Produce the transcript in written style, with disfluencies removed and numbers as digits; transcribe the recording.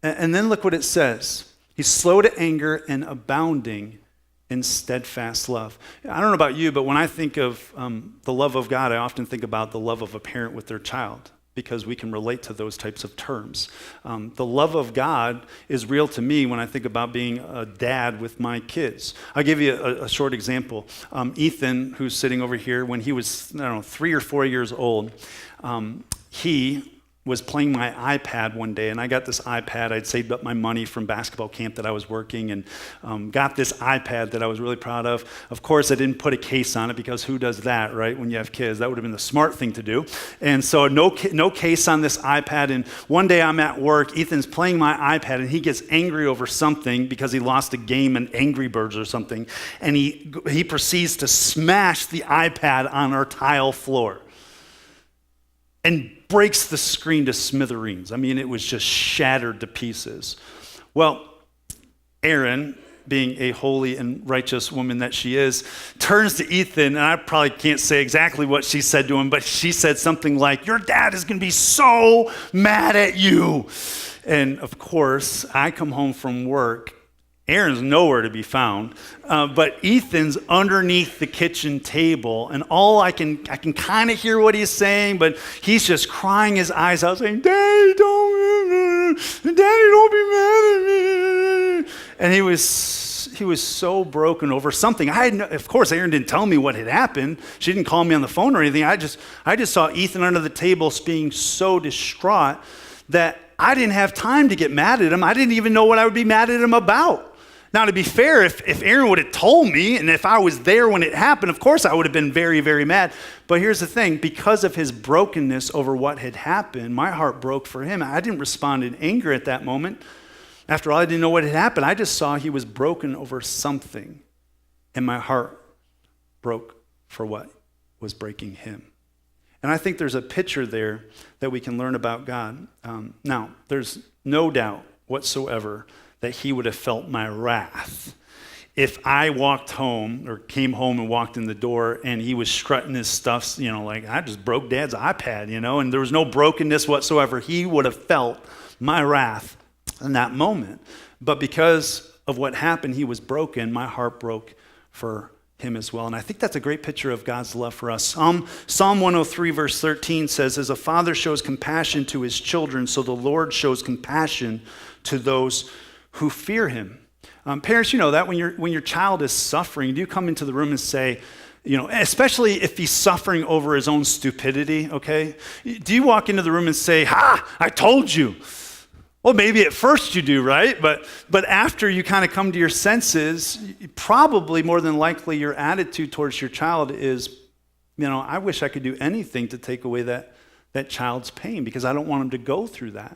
And then look what it says. He's slow to anger and abounding in steadfast love. I don't know about you, but when I think of the love of God, I often think about the love of a parent with their child, because we can relate to those types of terms. The love of God is real to me when I think about being a dad with my kids. I'll give you a short example. Ethan, who's sitting over here, when he was, 3 or 4 years old, he was playing my iPad one day, and I got this iPad. I'd saved up my money from basketball camp that I was working, and got this iPad that I was really proud of. Of course, I didn't put a case on it, because who does that, right, when you have kids? That would have been the smart thing to do. And so no case on this iPad, and one day I'm at work, Ethan's playing my iPad, and he gets angry over something because he lost a game in Angry Birds or something, and he proceeds to smash the iPad on our tile floor and breaks the screen to smithereens. I mean, it was just shattered to pieces. Well, Erin, being a holy and righteous woman that she is, turns to Ethan, and I probably can't say exactly what she said to him, but she said something like, "Your dad is going to be so mad at you." And of course, I come home from work. Aaron's nowhere to be found, but Ethan's underneath the kitchen table, and I can kind of hear what he's saying, but he's just crying his eyes out, saying, Daddy, don't be mad at me. And he was so broken over something. Of course, Erin didn't tell me what had happened. She didn't call me on the phone or anything. I just saw Ethan under the table being so distraught that I didn't have time to get mad at him. I didn't even know what I would be mad at him about. Now, to be fair, if Erin would have told me, and if I was there when it happened, of course I would have been very, very mad. But here's the thing. Because of his brokenness over what had happened, my heart broke for him. I didn't respond in anger at that moment. After all, I didn't know what had happened. I just saw he was broken over something, and my heart broke for what was breaking him. And I think there's a picture there that we can learn about God. Now, there's no doubt whatsoever that he would have felt my wrath if I walked home or came home and walked in the door and he was strutting his stuff, like I just broke Dad's iPad, and there was no brokenness whatsoever. He would have felt my wrath in that moment. But because of what happened, he was broken. My heart broke for him as well. And I think that's a great picture of God's love for us. Psalm 103 verse 13 says, as a father shows compassion to his children, so the Lord shows compassion to those who fear him. Parents, you know that when your child is suffering, do you come into the room and say, especially if he's suffering over his own stupidity, okay? Do you walk into the room and say, "Ha, I told you"? Well, maybe at first you do, right? But after you kind of come to your senses, probably more than likely your attitude towards your child is, I wish I could do anything to take away that child's pain, because I don't want him to go through that.